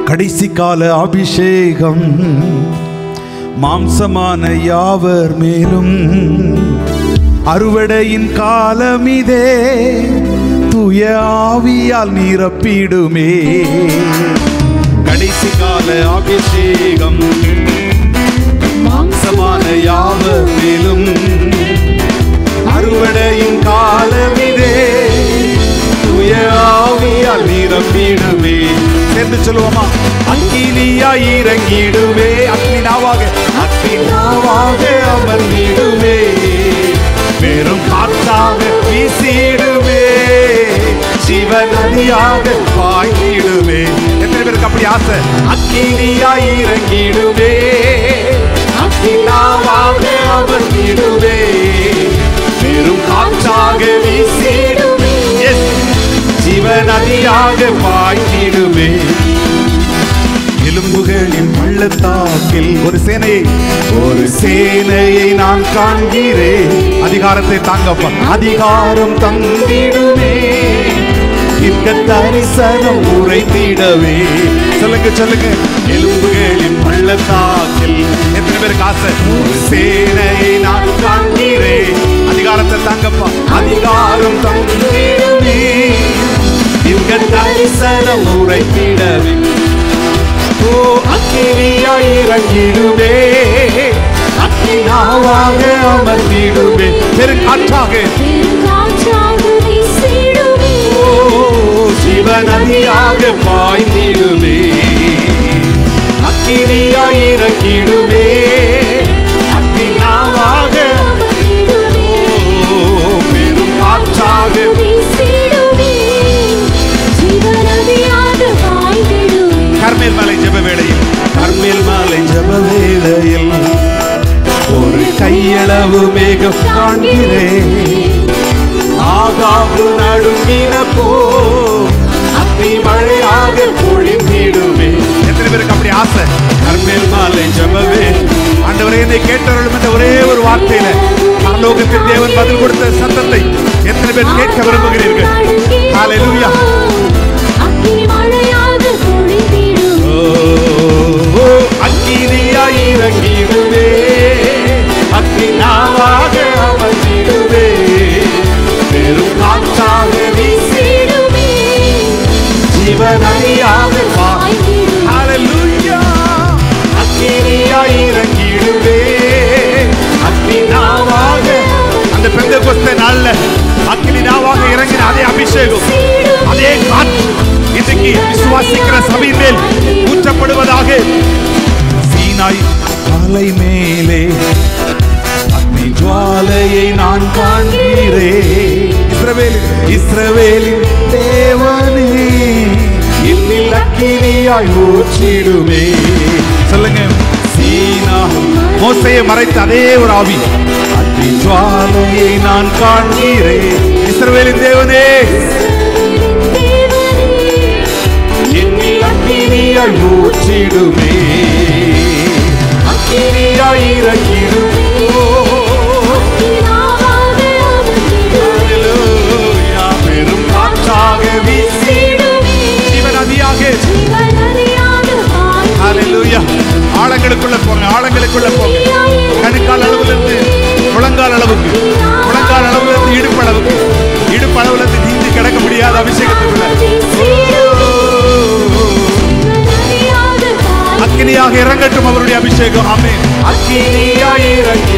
கடைசி கால அபிஷேகம் மாம்சமான யாவர் மேலும், அறுவடையின் காலமிதே தூய ஆவியால் நிரப்பிடுமே. கடைசி கால அபிஷேகம் மாம்சமான யாவர் மேலும், அறுவடையின் காலமிதே தூய ஆவியால் நிரப்பிடுமே. சேர்ந்து சொல்லுவோமா? அக்கினியாய் இறங்கிடுவே, அக்கினாவாக அமர்ந்திடுவே, வெறும் காற்றாக வீசிடுவே, சிவநதியாக பாய்ந்திடுவே. எத்தனை பேருக்கு அப்படி ஆசை? அக்கினியாய் இறங்கிடுவே, அக்கினாவாக அமர்ந்திடுவே, வெறும் காற்றாக வீசிடுவே, சிவநதியாக பாய்ந்திடுவே. எலும்புகளின் பள்ளத்தாக்கில் ஒரு சேனையை நான் காண்கிறேன். அதிகாரத்தை தாங்கப்பா, அதிகாரம் தந்திடுமே, இக்க தரிசனம் உரைத்திடவே. சொல்லுங்க. எலும்புகளின் பள்ளத்தாக்கில் எத்தனை பேருக்கு ஆசை? ஒரு சேனையை நான் காண்கிறேன். அதிகாரத்தை தாங்கப்பா, அதிகாரம் தந்திடுமே, இக்க தரிசனம் உரைத்திடவே. ஓ அக்கினியாய் இறங்கிடுவே, அக்கினாவாக அமர்ந்திடுவே, பெருங்காற்றாக வீசிடுவே, ஓ சிவநதியாக பாய்ந்திடுவே. அக்கினியாய் இறங்கிடுவே, அக்கினாவாக பெருங்காற்றாக வீசிடுவே, சிவநதியாக பாய்ந்திடுவே. கர்மேல் மலை ஜெப வேளையில் ஒரு கையளவு மேகம் காண்கிறேன். ஆகாது நடுங்கின போ அத்தி மழையாக பொழிந்திடுமே. எத்தனை பேருக்கு அப்படி ஆசை? கர்மேல் மலை ஜெபவே. ஆண்டவரே, என்னை கேட்டவர்களும் என்ற ஒரே ஒரு வார்த்தையில பரலோகத்தின் தேவன் பதில் கொடுத்த சத்தத்தை எத்தனை பேர் கேட்க விரும்புகிறீர்கள்? ஹல்லேலூயா. அக்கினியாய் இறங்கிடுவே, அக்கினாவாக அமர்ந்திடுவே, பெரும் காற்றாக வீசிடுவே, ஜீவநதியாக பாய்ந்திடுவே. ஹல்லேலூயா. அக்கினியாய் இறங்கிடுவே, அக்கினாவாக. அந்த பெந்தெகோஸ்தே நாள்ல அக்கினியாவாக இறங்கின அதே அபிஷேகம், அதே காற்று இன்றைக்கு விசுவாசிக்கிற சபையின் மேல் ஊற்றப்படுவதாக. சீனாய் மலை மேலே அக்னி ஜுவாலையை நான் காண்கிறேன். இஸ்ரவேலின் தேவனே, இன்னில் அக்கினியாய் ஊற்றிடுமே. சொல்லுங்க. சீனா மோசேயை மறைத்த அதே ஒரு ஆவி, அக்னி ஜுவாலையை நான் காண்கிறேன். இஸ்ரவேலின் தேவனே, அக்கினியாய் ஊற்றிடுமே, அக்கினியாய் இறங்கிடுமே, பெரும் காற்றாக வீசிடுமே, சிவநதியாக. ஹல்லேலூயா. ஆழங்களுக்குள்ள போங்க, கணுக்கால் அளவுலேருந்து முழங்கால் அளவுக்கு, முழங்கால் அளவுலேருந்து இடுப்பு அளவுக்கு, இடுப்பு அளவுலேருந்து நீந்தி கிடக்க முடியாத அபிஷேகத்துக்குள்ள அக்கினியாக இறங்கட்டும் அவருடைய அபிஷேகம். ஆமென். அக்கினியாய் இறங்கி